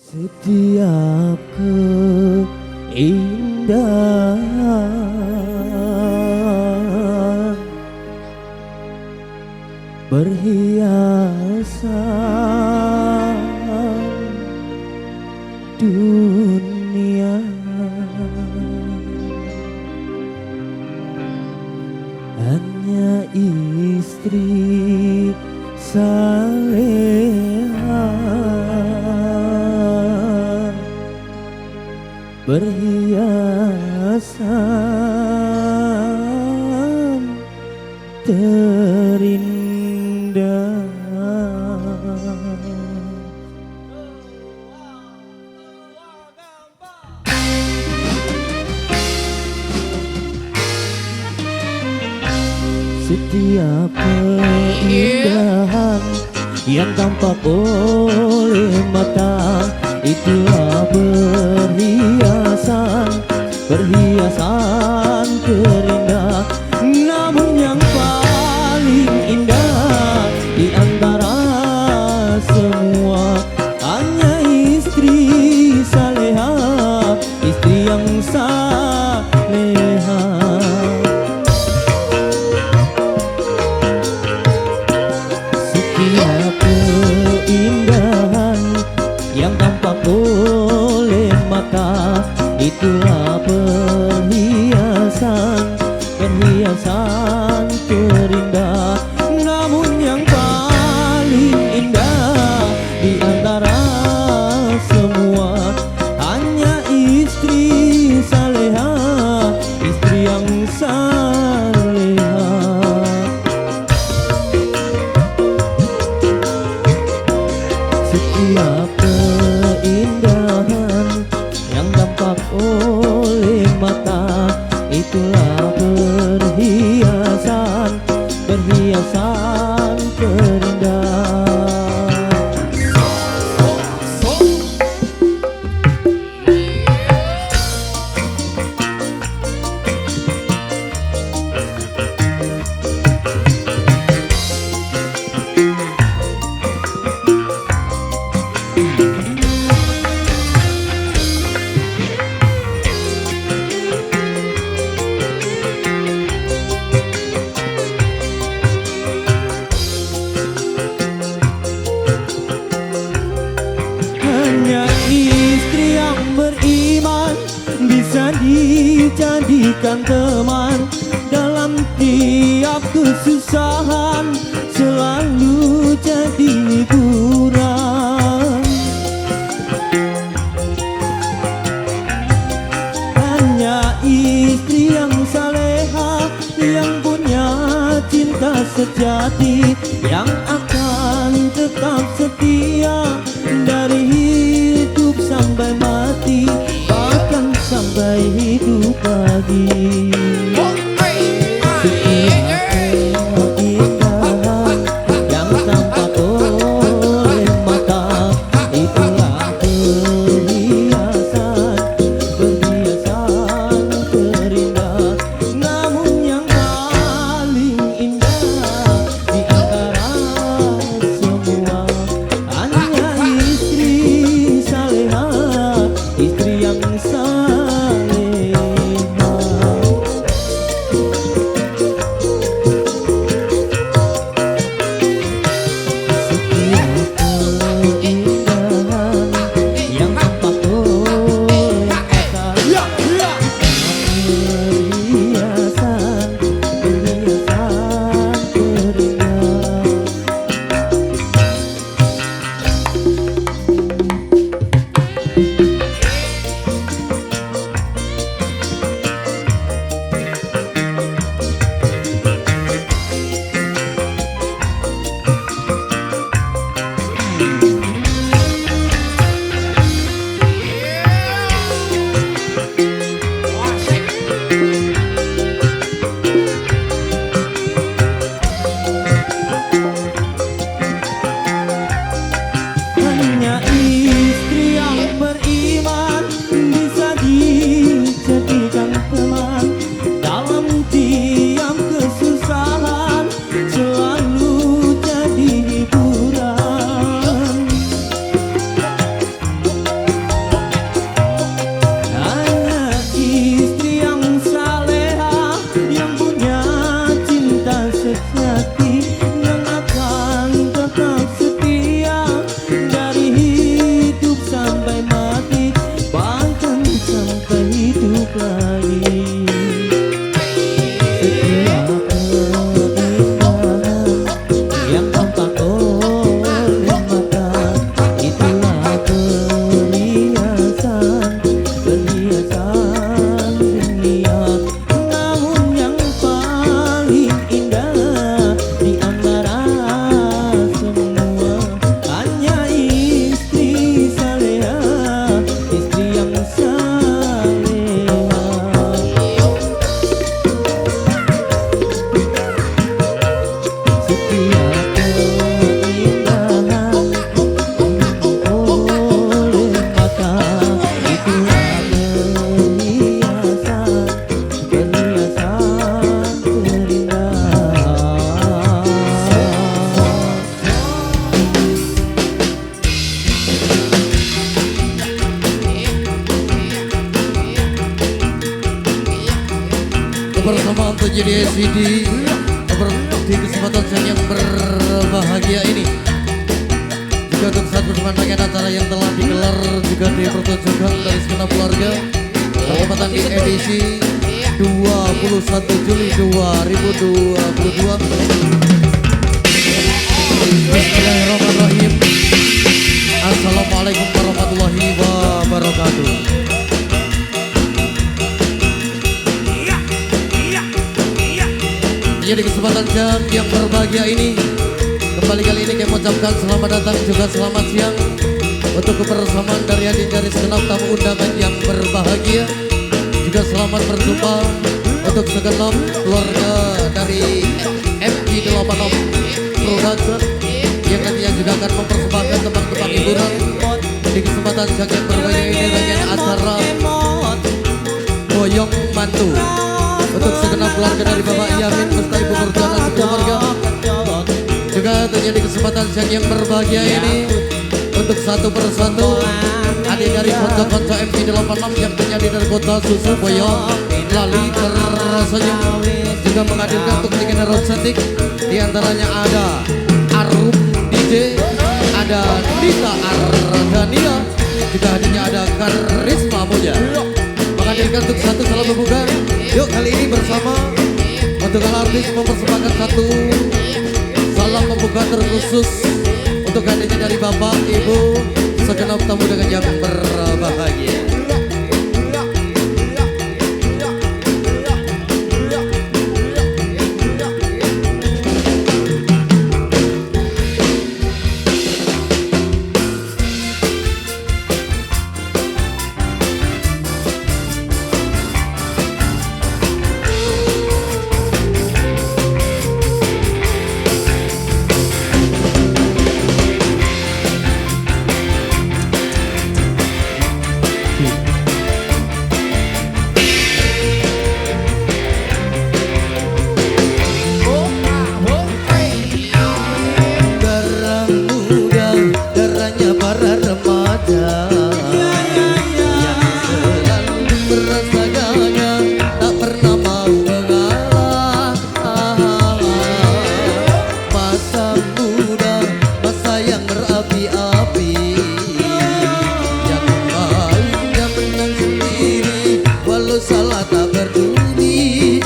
Setiap keindahan berhiasan dunia, hanya istri saleha berhiasan terindah. Setiap keindahan yang tampak oleh mata, itulah berhiasan, berhiasan terindah. Namun yang paling indah di antara semua hanya istri saleha, istri yang saleha. Setiap keindahan yang tampak oleh mata, itulah perhiasan, perhiasan terindah. Namun yang paling indah di antara semua hanya istri saleha, istri yang saleha. Setiap keindahan yang tampak oleh mata, itulah perhiasan, perhiasan terindah. Hanya istri yang beriman bisa dijadikan teman dalam tiap kesusahan, selalu jadi hiburan. Hanya istri yang saleha, yang punya cinta sejati, yang akan tetap setia dari hidup sampai mati, bahkan sampai hidup lagi. Setiap keindahan yang tampak oleh mata, itulah perhiasan, perhiasan terindah. Namun yang paling indah di antara semua bersama untuk jadi SCD di kesempatan siang yang berbahagia ini. Juga untuk saat bersama rangkaian acara yang telah digelar juga dipertunjukkan dari segenap keluarga. Kesempatan di edisi 21 Juli 2022. Bismillahirrahmanirrahim. Assalamualaikum warahmatullahi wabarakatuh. Jadi kesempatan jam yang berbahagia ini, kembali kali ini kami mengucapkan selamat datang juga selamat siang untuk kebersamaan dari hadir dari segenap tamu undangan yang berbahagia. Juga selamat berjumpa untuk segenap keluarga dari MG86 Production yang nantinya juga akan mempersembahkan tembang-tembang hiburan di kesempatan siang yang berbahagia ini rangkaian acara Boyong Mantu. Untuk segenap keluarga dari Bapak Yamin beserta Ibu Nurjana sekeluarga. Juga terjadi kesempatan siang yang berbahagia ini untuk satu persatu adik dari konco-konco MG86 yang terjadi dari kota Susu Boyong Lali Tersenyum juga menghadirkan untuk legenda rock cantik. Di antaranya ada Arum DJ, ada Nita Ardania, juga hadirnya ada Karisma Moja. Menghadirkan untuk satu salam pembuka. Yuk kali ini bersama untuk artis mempersembahkan satu salam pembuka terkhusus untuk hadirnya dari Bapak Ibu segenap tamu dengan yang berbahagia. Walau kala tak peduli.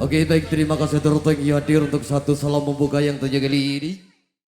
Oke baik, terima kasih Dr. Thank you hadir untuk satu salam membuka yang tentunya kali ini.